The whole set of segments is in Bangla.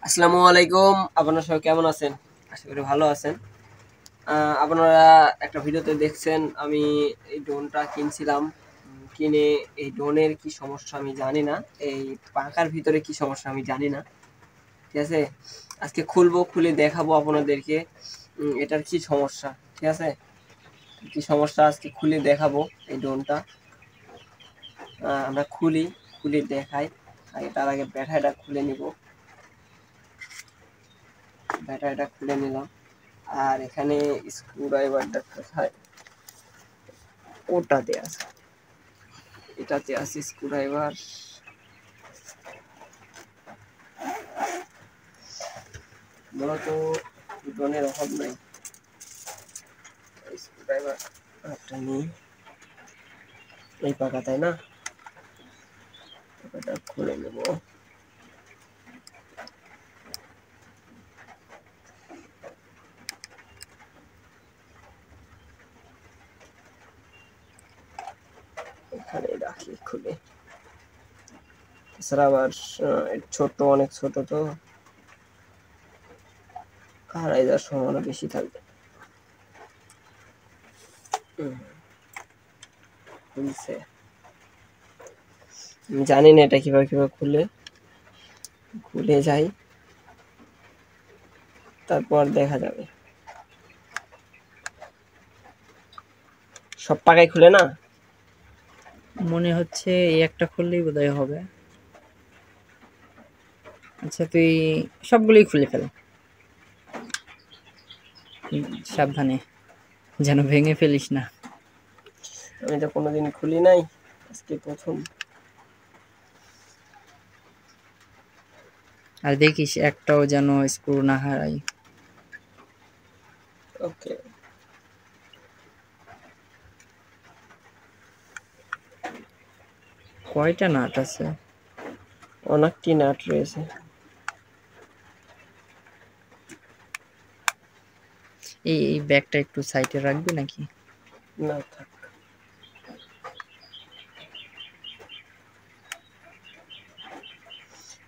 আসসালামু আলাইকুম। আপনারা সবাই কেমন আছেন? আশা করি ভালো আছেন। আপনারা একটা ভিডিওতে দেখছেন আমি এই ড্রোনটা কিনছিলাম। কিনে এই ড্রোনের কি সমস্যা আমি জানি না। এই পাখার ভিতরে কি সমস্যা আমি জানি না। ঠিক আছে? আজকে খুলবো, খুলে দেখাবো আপনাদেরকে এটার কি সমস্যা। ঠিক আছে? কি সমস্যা আজকে খুলে দেখাবো এই ড্রোনটা। আমরা খুলে দেখাই। তার আগে ব্যাটারিটা খুলে নিব। ব্যাটারিটা খুলে নিলাম। আর এখানে স্ক্রুড্রাইভারটা কোথায়? ওটাতে আছে, এটাতে আছে স্ক্রুড্রাইভার। মূলত ড্রোনের অভাব নাই। স্ক্রুড্রাইভার একটা নিই, এই পাকা তাই না? এটা খুলে নেব। এখানে রাখি খুলে। এছাড়া আবার ছোট, অনেক ছোট তো হারাই যাওয়ার সম্ভাবনা বেশি থাকবে। খুলছে, আমি জানি না এটা কিভাবে খুলে যাই, তারপর দেখা যাবে। সব পাকাই খুলে না? মনে হচ্ছে এই একটা খুললেই বোধহয় হবে। আচ্ছা, তুই সবগুলোই খুলে ফেল, সাবধানে যেন ভেঙে ফেলিস না। আমি তো কোনোদিন খুলি নাই, আজকে প্রথম। আর দেখিস একটাও যেন স্ক্রু না হারাই। ওকে, কয়টা নাট আছে? অনেকটি নাট রয়েছে। এই ব্যাগটা একটু সাইডে রাখবি নাকি? না থাক।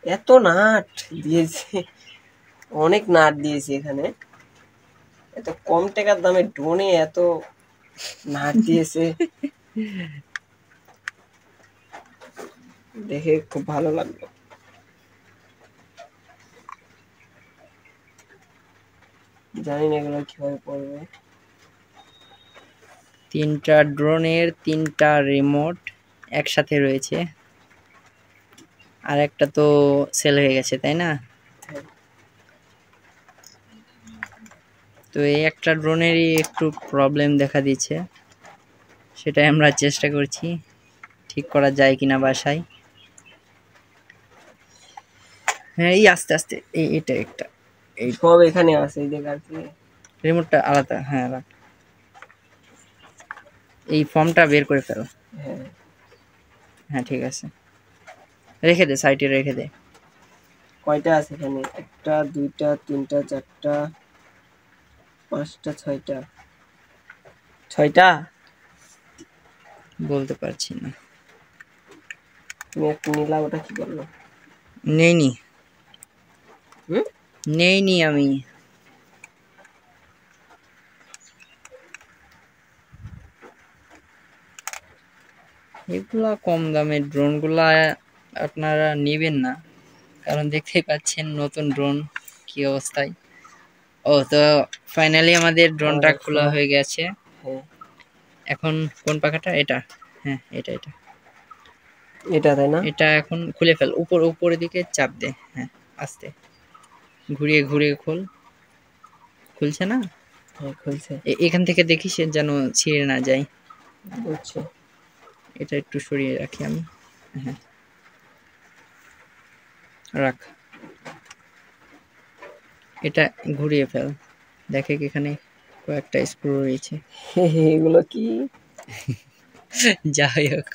এত নাট দিয়েছে, অনেক নাট দিয়েছে এখানে। এত কম টাকার দামে ড্রোনে এত নাট দিয়েছে, দেখে খুব ভালো লাগলো। জানি না এগুলো কিভাবে পড়বে। তিনটা ড্রোনের তিনটা রিমোট একসাথে রয়েছে, আর একটা তো সেল হয়ে গেছে, তাই না? হ্যাঁ, তো এই একটা ড্রোনেরই একটু প্রবলেম দেখা দিচ্ছে, সেটাই আমরা চেষ্টা করছি ঠিক করা যায় কিনা বাসায়। হ্যাঁ, এই আস্তে আস্তে এটা একটা, এই সব এখানে আছে, এই যে কাছে। রিমোটটা আলাদা, হ্যাঁ রাখ। এই ফর্মটা বের করে ফেল। হ্যাঁ, হ্যাঁ ঠিক আছে, রেখে দে, সাইডে রেখে দে। কয়টা আছে এখানে? একটা, দুইটা, তিনটা, চারটা, পাঁচটা, ছয়টা। ছয়টা? বলতে পারছি না। তুমি একটা নিলা, ওটা কি করলো? নেইনি, হুম? নেইনি আমি। এগুলা কম দামের ড্রোনগুলা আপনারা নেবেন না, কারণ দেখতেই পাচ্ছেন নতুন ড্রোন কি অবস্থায়। ও তো ফাইনালি আমাদের ড্রোনটা খোলা খোলা। হয়ে গেছে। হ্যাঁ, এখন কোন পাখাটা? এটা, হ্যাঁ এটা এটা তাই না? এটা এখন খুলে ফেল, উপরের দিকে চাপ দে, হ্যাঁ আস্তে ঘুরিয়ে ঘুরিয়ে খোল। খুলছে না? হ্যাঁ, খুলছে। এখান থেকে দেখিস যেন ছিঁড়ে না যায়। বুঝছি। এটা একটু সরিয়ে রাখি আমি, হ্যাঁ রাখ। এটা ঘুরিয়ে ফেল, দেখে কি এখানে কয়েকটা স্ক্রু রয়েছে। এগুলো কি? যাই হোক,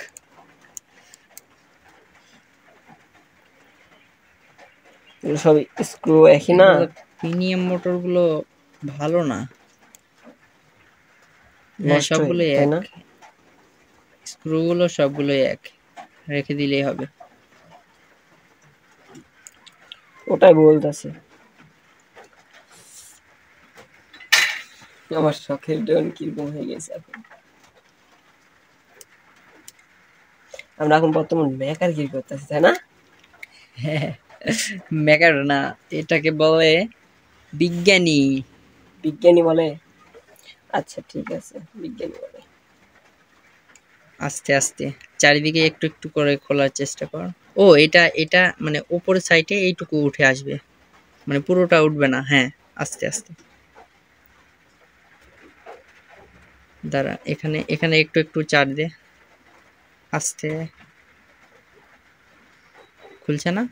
এগুলো সব স্ক্রু একই না? এগুলো প্রিমিয়াম মোটর গুলো ভালো না। হ্যাঁ নষ্ট হয়ে সবগুলোই যায় তাই এক, না? স্ক্রু গুলো সবগুলোই এক, রেখে দিলেই হবে। ওটাই বলতেছে, আমার শখের ড্রোন কিরকম হয়ে গেছে এখন। আমরা এখন বর্তমান মেকার গিরি করতেছি, তাই না? মেকার না, এটাকে বলে বিজ্ঞানী। বিজ্ঞানী বলে? আচ্ছা ঠিক আছে, বিজ্ঞানী বলে। আস্তে আস্তে চারিদিকে একটু একটু করে খোলার চেষ্টা কর। ও এটা এটা মানে উপরের সাইডে এইটুকু উঠে আসবে, মানে পুরোটা উঠবে না। হ্যাঁ, আস্তে আস্তে দাঁড়া, এখানে এখানে একটু একটু চার দে। আস্তে, খুলছে না।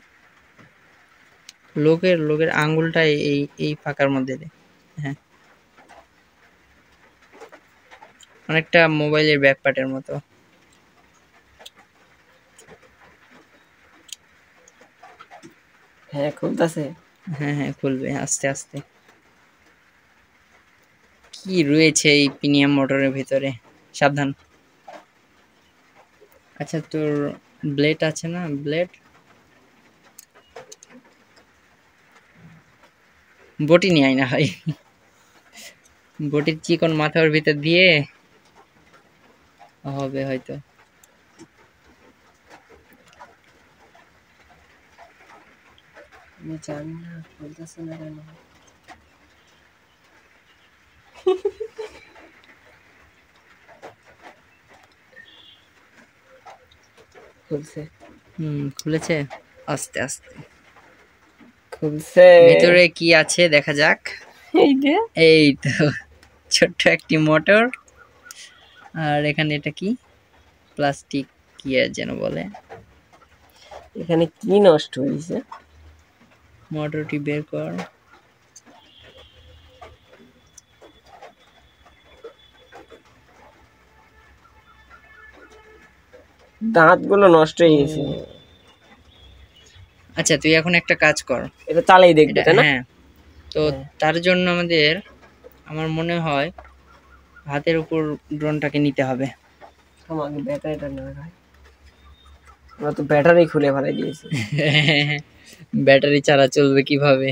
লোকের লোকের আঙ্গুলটা এই এই ফাঁকার মধ্যে দে। হ্যাঁ, অনেকটা মোবাইলের ব্যাক পার্টের মতো। হ্যাঁ খুলতেছে। হ্যাঁ হ্যাঁ, খুলবে আস্তে আস্তে। কি রয়েছে এই প্রিমিয়াম মোটরের ভিতরে, সাবধান। আচ্ছা, তোর ব্লেড আছে না? ব্লেড, বটি নিয়ে আয় না হয়। বটির চিকন মাথার ভিতর দিয়ে হবে হয়তো। আমি জানি না খুলতেছে না কেন। খুলছে। খুলেছে আস্তে আস্তে। খুলছে। ভেতরে কি আছে দেখা যাক। এই যে, এই তো ছোট্ট একটি মোটর। আর এখানে এটা কি, প্লাস্টিক কি আর যেন বলে। এখানে কি নষ্ট হয়েছে? মোটরটি বের কর। দাঁতগুলো নষ্ট হয়ে গেছে। আচ্ছা, তুই এখন একটা কাজ কর। এটা চালাই দেখবে, এটা তাই না? হ্যাঁ, তো হ্যাঁ। তার জন্য আমাদের, আমার মনে হয় হাতের উপর ড্রোনটাকে নিতে হবে। আমাকে ব্যাটারিটা না ভাই, আমরা তো ব্যাটারি খুলে ফেলাই দিয়েছি। ব্যাটারি ছাড়া চলবে কিভাবে?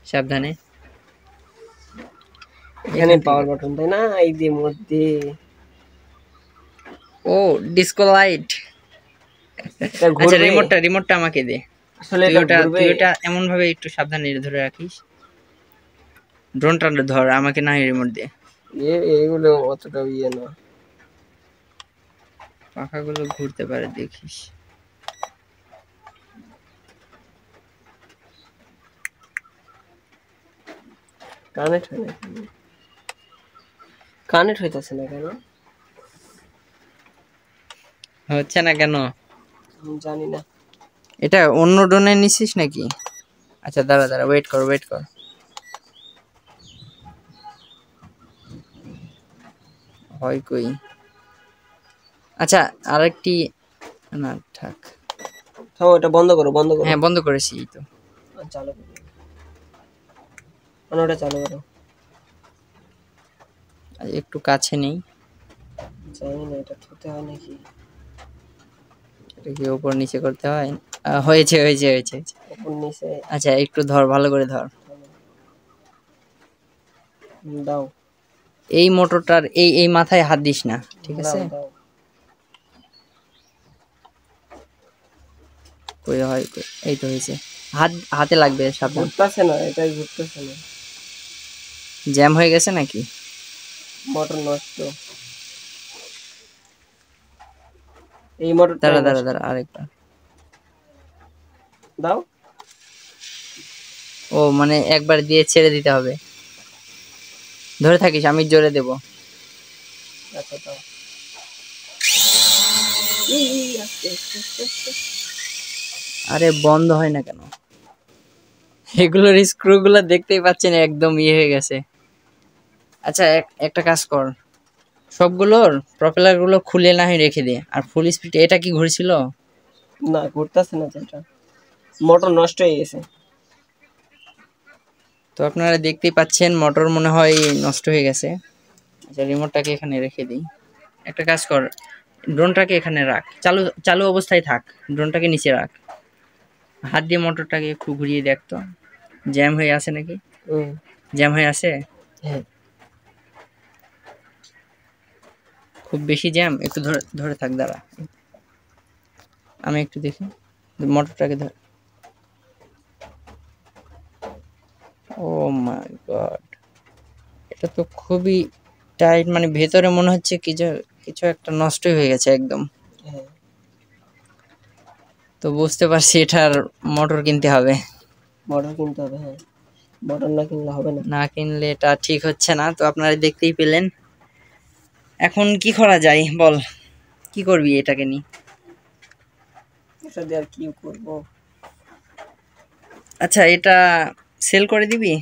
সাবধানে। এখানে এখান থেকে, পাওয়ার বাটন, তাই না? এই যে মধ্যে ও ডিস্কো লাইট। এটা আচ্ছা, ঘুরবে। রিমোটটা রিমোটটা আমাকে দে। আসলে তুই এটা ওটা ঘুরবে। তুই ওটা এমন ভাবে একটু সাবধানে ধরে রাখিস। ড্রোনটা ধর, আমাকে না রিমোট দে। এগুলো অতটা ইয়ে না। পাখাগুলো ঘুরতে পারে দেখিস। কানেক্ট হয় না কেন? কানেক্ট হইতাছে না কেন? হচ্ছে না কেন? আমি জানি না। এটা অন্য ড্রোনে নিছিস নাকি? আচ্ছা দাঁড়া দাঁড়া, ওয়েট কর ওয়েট কর। হয় কই। আচ্ছা, আরেকটি, না থাক। থামো, এটা বন্ধ করো, বন্ধ করো। হ্যাঁ, বন্ধ করেছি এই তো। আর চালু করো, মানে ওটা চালু করো। আর একটু কাছে নেই। জানি না এটা ঠুতে হয় নাকি। এটা কি উপর নিচে করতে হয়? হয়েছে হয়েছে হয়েছে হয়েছে। উপর নিচে। আচ্ছা, একটু ধর, ভালো করে ধর। দাও এই মোটরটার এই এই মাথায় হাত দিস না, ঠিক আছে? দাও দাও। কই হয় কই? এই তো হয়েছে। হাত হাতে লাগবে, সাবধান। ঘুরতেছে না, এটাই ঘুরতেছে না। জ্যাম হয়ে গেছে নাকি? মোটর নষ্ট। এই মোটরটাই দাঁড়া দাঁড়া নষ্ট। দাঁড়া, আরেকবার। দাও। ও মানে একবার দিয়ে ছেড়ে দিতে হবে। ধরে থাকিস, আমি জোরে দেব। আচ্ছা দাও। এই, আস্তে আস্তে আস্তে আস্তে। আরে বন্ধ হয় না কেন? এগুলোর স্ক্রু গুলো দেখতেই পাচ্ছেন, একদম ইয়ে হয়ে গেছে। আচ্ছা, একটা কাজ কর, সবগুলোর প্রপেলার গুলো খুলে না হয় রেখে দে। আর ফুল স্পিড, এটা কি ঘুরছিল? না ঘুরতেছে না যেটা, মোটর নষ্ট হয়ে গেছে। তো আপনারা দেখতেই পাচ্ছেন মোটর মনে হয় নষ্ট হয়ে গেছে। আচ্ছা, রিমোটটাকে এখানে রেখে দিই। একটা কাজ কর, ড্রোনটাকে এখানে রাখ, চালু চালু অবস্থায় থাক, ড্রোনটাকে নিচে রাখ। হাত দিয়ে মোটরটাকে একটু ঘুরিয়ে দেখতো, জ্যাম হয়ে আছে নাকি। হুম, জ্যাম হয়ে আছে, হ্যাঁ খুব বেশি জ্যাম। একটু ধরে ধরে থাক, দাঁড়া আমি একটু দেখি মোটরটাকে ধর। ও মাই গড, এটা তো খুবই টাইট, মানে ভেতরে মনে হচ্ছে কিছু কিছু একটা নষ্টই হয়ে গেছে একদম। হ্যাঁ, তো বুঝতে পারছি এটার মোটর কিনতে হবে। মোটর কিনতে হবে। হ্যাঁ, মোটর না কিনলে হবে না। না কিনলে এটা ঠিক হচ্ছে না। তো আপনারা দেখতেই পেলেন। এখন কি করা যায় বল, কি করবি এটাকে নিয়ে? এটা দিয়ে আর কি করবো? আচ্ছা, এটা সেল করে দিবি?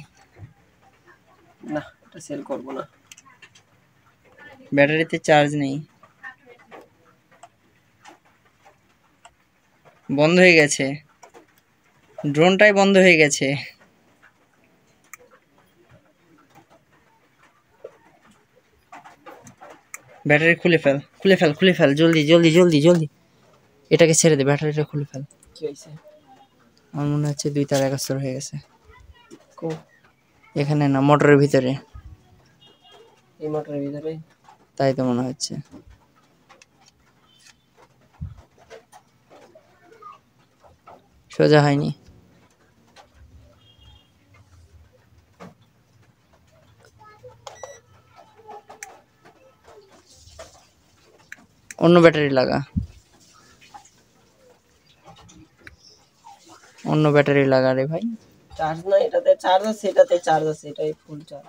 না, এটা সেল করবো না। ব্যাটারিতে চার্জ নেই, বন্ধ হয়ে গেছে, ড্রোনটাই বন্ধ হয়ে গেছে। ব্যাটারি খুলে ফেল, খুলে ফেল, খুলে ফেল, জলদি জলদি জলদি জলদি। এটাকে ছেড়ে দে, ব্যাটারিটা খুলে ফেল। কি হয়েছে? আমার মনে হচ্ছে 2 তার একাস্তর হয়ে গেছে। কো, এখানে না, মোটরের ভিতরে। এই মোটরের ভিতরে? তাই তো মনে হচ্ছে। সোজা হয়নি। অন্য ব্যাটারি লাগা, অন্য ব্যাটারি লাগা রে ভাই। চার্জ নাই, এটাতে চার্জ আছে, এটাতে চার্জ আছে, এটাই ফুল চার্জ।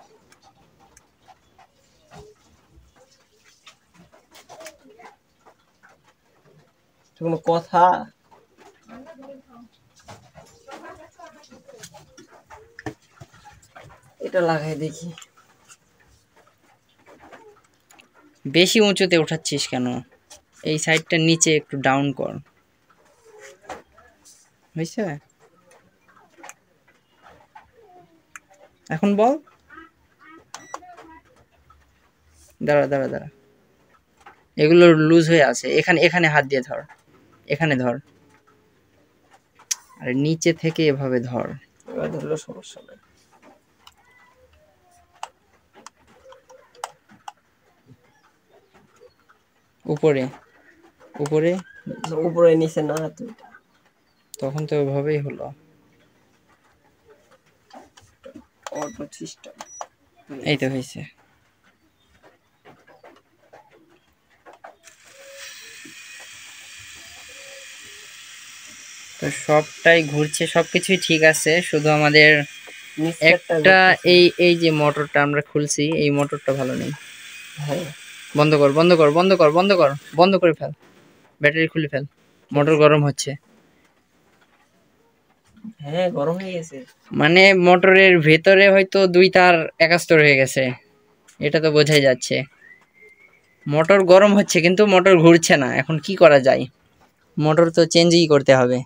কোনো কথা? এটা লাগাই দেখি। বেশি উঁচুতে উঠাচ্ছিস কেন? এই সাইডটা নিচে একটু ডাউন কর, হয়েছে? এখন বল। দাঁড়া দাঁড়া দাঁড়া, এগুলো লুজ হয়ে আছে। এখানে এখানে হাত দিয়ে ধর, এখানে ধর, আর নিচে থেকে এভাবে ধর। এবার ধরলে সমস্যা নাই। উপরে উপরে, উপরে নিচে না তো, তখন তো ওইভাবেই হলো। Auto system. এই তো হয়েছে। তো সবটাই ঘুরছে, সবকিছুই ঠিক আছে, শুধু আমাদের একটা এই এই যে মোটরটা আমরা খুলছি, এই মোটরটা ভালো নেই। হ্যাঁ, বন্ধ কর, বন্ধ কর, বন্ধ কর, বন্ধ কর, বন্ধ করে ফেল, ব্যাটারি খুলে ফেল। মোটর গরম হচ্ছে, হ্যাঁ গরম হয়ে গেছে। মানে মোটরের ভেতরে হয়তো 2 তার একাস্তর হয়ে গেছে, এটা তো বোঝাই যাচ্ছে। মোটর গরম হচ্ছে কিন্তু মোটর ঘুরছে না। এখন কি করা যায়? মোটর তো চেঞ্জই করতে হবে,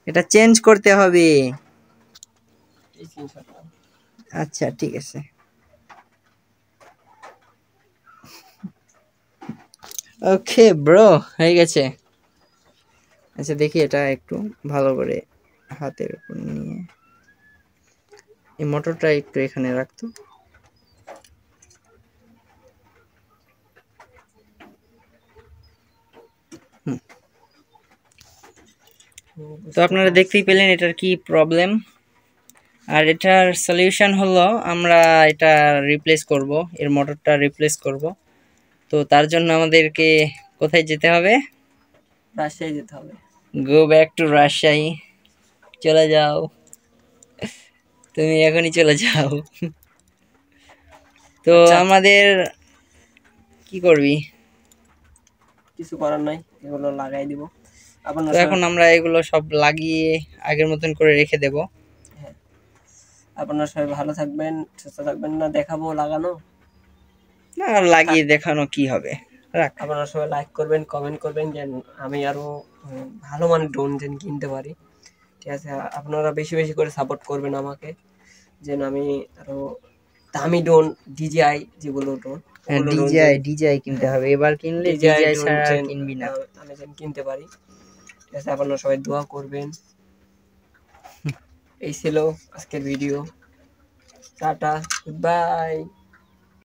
এটা চেঞ্জ করতে হবে। এই স্ক্রিনশটটা। আচ্ছা ঠিক আছে। ওকে ব্রো, হয়ে গেছে। আচ্ছা দেখি এটা একটু ভালো করে হাতের উপর নিয়ে, এই মোটরটা একটু এখানে রাখতো। তো আপনারা দেখতেই পেলেন এটার কি প্রবলেম। আর এটার সলিউশন হলো আমরা এটা রিপ্লেস করব, এর মোটরটা রিপ্লেস করব। তো তার জন্য আমাদেরকে কোথায় যেতে হবে? রাজশাহী যেতে হবে। গো ব্যাক টু রাজশাহী, চলে যাও, তুমি এখনই চলে যাও। তো আচ্ছা, আমাদের কি করবি? কিছু করার নাই, এগুলো লাগাই দিব। তো এখন আমরা এগুলো সব লাগিয়ে আগের মতন করে রেখে দেব। হ্যাঁ, আপনারা সবাই ভালো থাকবেন, সুস্থ থাকবেন। না দেখাবো লাগানো? না, আর লাগিয়ে দেখানো কি হবে, রাখ। আপনারা সবাই লাইক করবেন, কমেন্ট করবেন, যেন আমি আরো ভালো মানের ড্রোন যেন কিনতে পারি। ঠিক আছে, আপনারা বেশি বেশি করে সাপোর্ট করবেন আমাকে, যেন আমি আরো দামি ড্রোন, ডিজিআই যেগুলো ড্রোন, ওগুলো ড্রোন ডিজিআই কিনতে হবে, এবার কিনলে ডিজিআই ডিজিআই ড্রোন ছাড়া আর যেন কিনবি না। আমি যেন কিনতে পারি। ঠিক আছে, আপনারা সবাই দোয়া করবেন। এই ছিল আজকের ভিডিও। Tata, good bye.